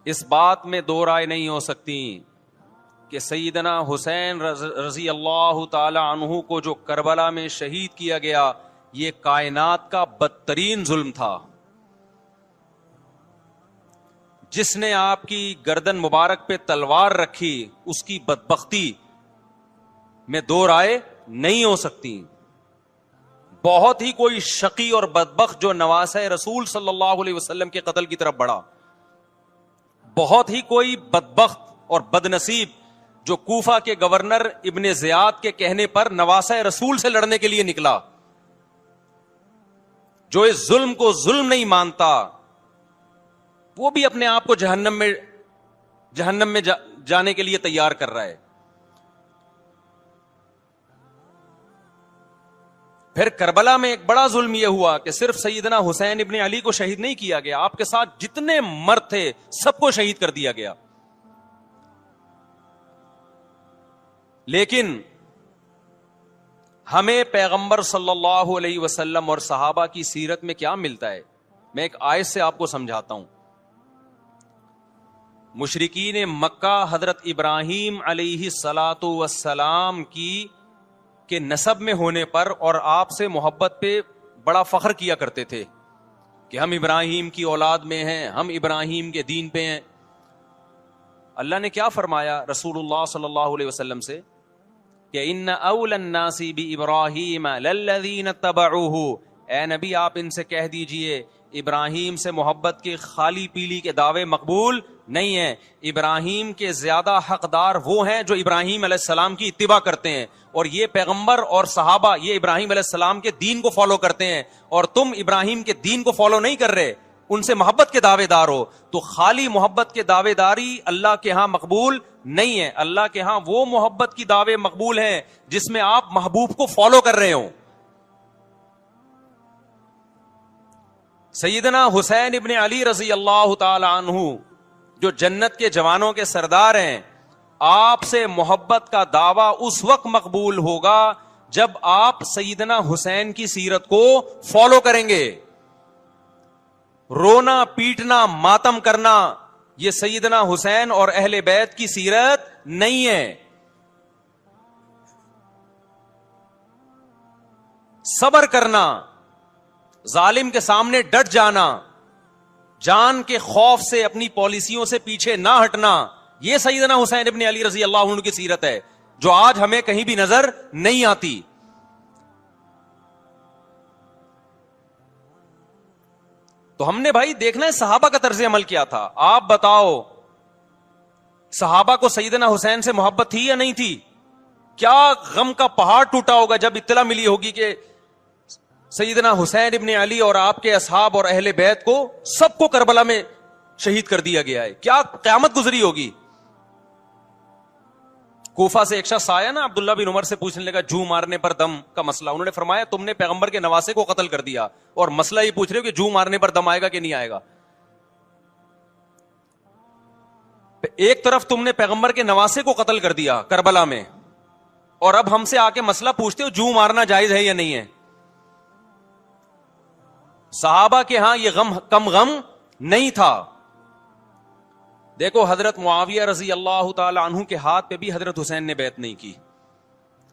اس بات میں دو رائے نہیں ہو سکتی کہ سیدنا حسین رضی اللہ تعالی عنہ کو جو کربلا میں شہید کیا گیا یہ کائنات کا بدترین ظلم تھا. جس نے آپ کی گردن مبارک پہ تلوار رکھی اس کی بدبختی میں دو رائے نہیں ہو سکتی. بہت ہی کوئی شقی اور بدبخت جو نواسہ رسول صلی اللہ علیہ وسلم کے قتل کی طرف بڑھا, بہت ہی کوئی بدبخت اور بدنصیب جو کوفہ کے گورنر ابن زیاد کے کہنے پر نواسہ رسول سے لڑنے کے لیے نکلا, جو اس ظلم کو ظلم نہیں مانتا, وہ بھی اپنے آپ کو جہنم میں جانے کے لیے تیار کر رہا ہے. پھر کربلا میں ایک بڑا ظلم یہ ہوا کہ صرف سیدنا حسین ابن علی کو شہید نہیں کیا گیا, آپ کے ساتھ جتنے مرد تھے سب کو شہید کر دیا گیا. لیکن ہمیں پیغمبر صلی اللہ علیہ وسلم اور صحابہ کی سیرت میں کیا ملتا ہے؟ میں ایک آیت سے آپ کو سمجھاتا ہوں. مشرکین مکہ حضرت ابراہیم علیہ الصلاۃ والسلام کے نسب میں ہونے پر اور آپ سے محبت پہ بڑا فخر کیا کرتے تھے کہ ہم ابراہیم کی اولاد میں ہیں, ہم ابراہیم کے دین پہ ہیں. اللہ نے کیا فرمایا رسول اللہ صلی اللہ علیہ وسلم سے کہ ان اول الناس بابراہیم للذین اتبعوہ, اے نبی آپ ان سے کہہ دیجئے ابراہیم سے محبت کے خالی پیلی کے دعوے مقبول نہیں ہیں. ابراہیم کے زیادہ حقدار وہ ہیں جو ابراہیم علیہ السلام کی اتباع کرتے ہیں, اور یہ پیغمبر اور صحابہ یہ ابراہیم علیہ السلام کے دین کو فالو کرتے ہیں, اور تم ابراہیم کے دین کو فالو نہیں کر رہے, ان سے محبت کے دعوے دار ہو. تو خالی محبت کے دعوے داری اللہ کے ہاں مقبول نہیں ہے. اللہ کے ہاں وہ محبت کی دعوے مقبول ہیں جس میں آپ محبوب کو فالو کر رہے ہوں. سیدنا حسین ابن علی رضی اللہ تعالی عنہ جو جنت کے جوانوں کے سردار ہیں, آپ سے محبت کا دعویٰ اس وقت مقبول ہوگا جب آپ سیدنا حسین کی سیرت کو فالو کریں گے. رونا پیٹنا ماتم کرنا یہ سیدنا حسین اور اہل بیت کی سیرت نہیں ہے. صبر کرنا, ظالم کے سامنے ڈٹ جانا, جان کے خوف سے اپنی پالیسیوں سے پیچھے نہ ہٹنا, یہ سیدنا حسین ابن علی رضی اللہ عنہ کی سیرت ہے جو آج ہمیں کہیں بھی نظر نہیں آتی. تو ہم نے بھائی دیکھنا ہے صحابہ کا طرز عمل کیا تھا. آپ بتاؤ صحابہ کو سیدنا حسین سے محبت تھی یا نہیں تھی؟ کیا غم کا پہاڑ ٹوٹا ہوگا جب اطلاع ملی ہوگی کہ سیدنا حسین ابن علی اور آپ کے اصحاب اور اہل بیت کو سب کو کربلا میں شہید کر دیا گیا ہے. کیا قیامت گزری ہوگی. کوفہ سے ایک شخص آیا نا, عبداللہ بن عمر سے پوچھنے لگا جو مارنے پر دم کا مسئلہ. انہوں نے فرمایا تم نے پیغمبر کے نواسے کو قتل کر دیا اور مسئلہ یہ پوچھ رہے ہو کہ جو مارنے پر دم آئے گا کہ نہیں آئے گا. ایک طرف تم نے پیغمبر کے نواسے کو قتل کر دیا کربلا میں, اور اب ہم سے آ کے مسئلہ پوچھتے ہو جو مارنا جائز ہے یا نہیں ہے. صحابہ کے ہاں یہ غم کم غم نہیں تھا. دیکھو حضرت معاویہ رضی اللہ تعالی عنہ کے ہاتھ پہ بھی حضرت حسین نے بیعت نہیں کی,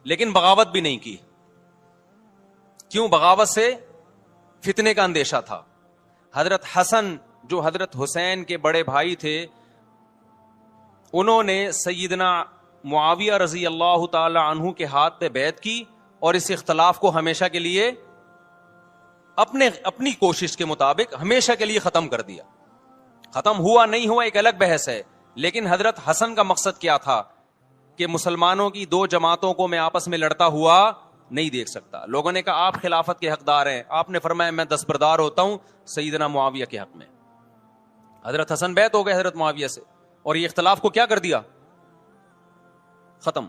لیکن بغاوت بھی نہیں کی. کیوں؟ بغاوت سے فتنے کا اندیشہ تھا. حضرت حسن جو حضرت حسین کے بڑے بھائی تھے, انہوں نے سیدنا معاویہ رضی اللہ تعالی عنہ کے ہاتھ پہ بیعت کی اور اس اختلاف کو ہمیشہ کے لیے اپنی کوشش کے مطابق ہمیشہ کے لیے ختم کر دیا. ختم ہوا نہیں ہوا ایک الگ بحث ہے, لیکن حضرت حسن کا مقصد کیا تھا کہ مسلمانوں کی دو جماعتوں کو میں آپس میں لڑتا ہوا نہیں دیکھ سکتا. لوگوں نے کہا آپ خلافت کے حقدار ہیں, آپ نے فرمایا میں دستبردار ہوتا ہوں سیدنا معاویہ کے حق میں. حضرت حسن بیعت ہو گئے حضرت معاویہ سے, اور یہ اختلاف کو کیا کر دیا؟ ختم.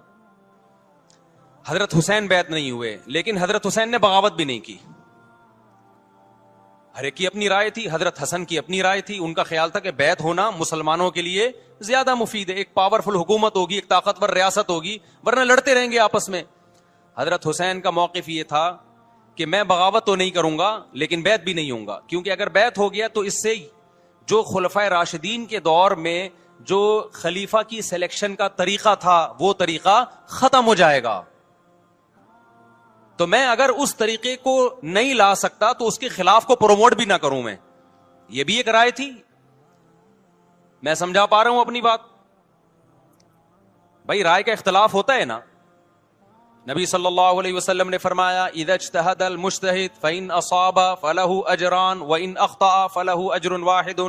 حضرت حسین بیعت نہیں ہوئے, لیکن حضرت حسین نے بغاوت بھی نہیں کی. ہر ایک کی اپنی رائے تھی, حضرت حسن کی اپنی رائے تھی. ان کا خیال تھا کہ بیعت ہونا مسلمانوں کے لیے زیادہ مفید ہے, ایک پاورفل حکومت ہوگی, ایک طاقتور ریاست ہوگی, ورنہ لڑتے رہیں گے آپس میں. حضرت حسین کا موقف یہ تھا کہ میں بغاوت تو نہیں کروں گا لیکن بیعت بھی نہیں ہوں گا, کیونکہ اگر بیعت ہو گیا تو اس سے جو خلفائے راشدین کے دور میں جو خلیفہ کی سلیکشن کا طریقہ تھا وہ طریقہ ختم ہو جائے گا. تو میں اگر اس طریقے کو نہیں لا سکتا تو اس کے خلاف کو پروموٹ بھی نہ کروں میں. یہ بھی ایک رائے تھی. میں سمجھا پا رہا ہوں اپنی بات؟ بھائی رائے کا اختلاف ہوتا ہے نا. نبی صلی اللہ علیہ وسلم نے فرمایا اذا اجتہد المجتہد فإن اصاب فلہ اجران وإن اخطأ فلہ اجر واحد.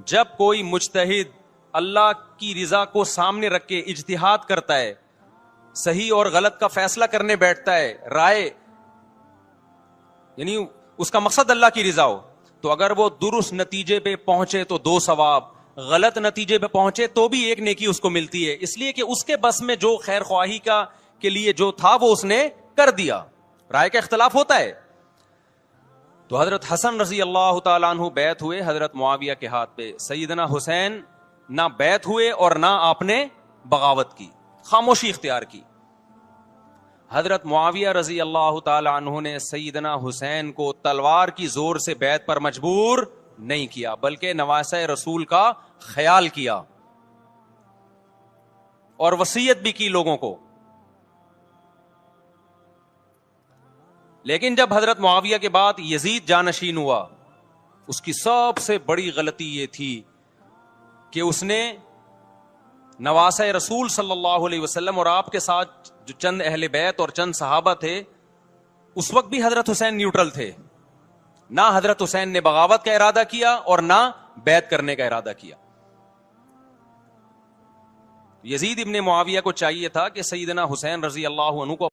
جب کوئی مجتہد اللہ کی رضا کو سامنے رکھ کے اجتہاد کرتا ہے, صحیح اور غلط کا فیصلہ کرنے بیٹھتا ہے, رائے یعنی اس کا مقصد اللہ کی رضا ہو, تو اگر وہ درست نتیجے پہ پہنچے تو 2 ثواب, غلط نتیجے پہ پہنچے تو بھی 1 نیکی اس کو ملتی ہے, اس لیے کہ اس کے بس میں جو خیر خواہی کا کے لیے جو تھا وہ اس نے کر دیا. رائے کا اختلاف ہوتا ہے. تو حضرت حسن رضی اللہ تعالیٰ عنہ بیعت ہوئے حضرت معاویہ کے ہاتھ پہ. سیدنا حسین نہ بیعت ہوئے اور نہ آپ نے بغاوت کی, خاموشی اختیار کی. حضرت معاویہ رضی اللہ تعالی عنہ نے سیدنا حسین کو تلوار کی زور سے بیعت پر مجبور نہیں کیا, بلکہ نواسہ رسول کا خیال کیا اور وصیت بھی کی لوگوں کو. لیکن جب حضرت معاویہ کے بعد یزید جانشین ہوا, اس کی سب سے بڑی غلطی یہ تھی کہ اس نے نواسہ رسول صلی اللہ علیہ وسلم اور آپ کے ساتھ جو چند اہل بیت اور چند صحابہ تھے, اس وقت بھی حضرت حسین نیوٹرل تھے. نہ حضرت حسین نے بغاوت کا ارادہ کیا اور نہ بیعت کرنے کا ارادہ کیا. یزید ابن معاویہ کو چاہیے تھا کہ سیدنا حسین رضی اللہ عنہ کو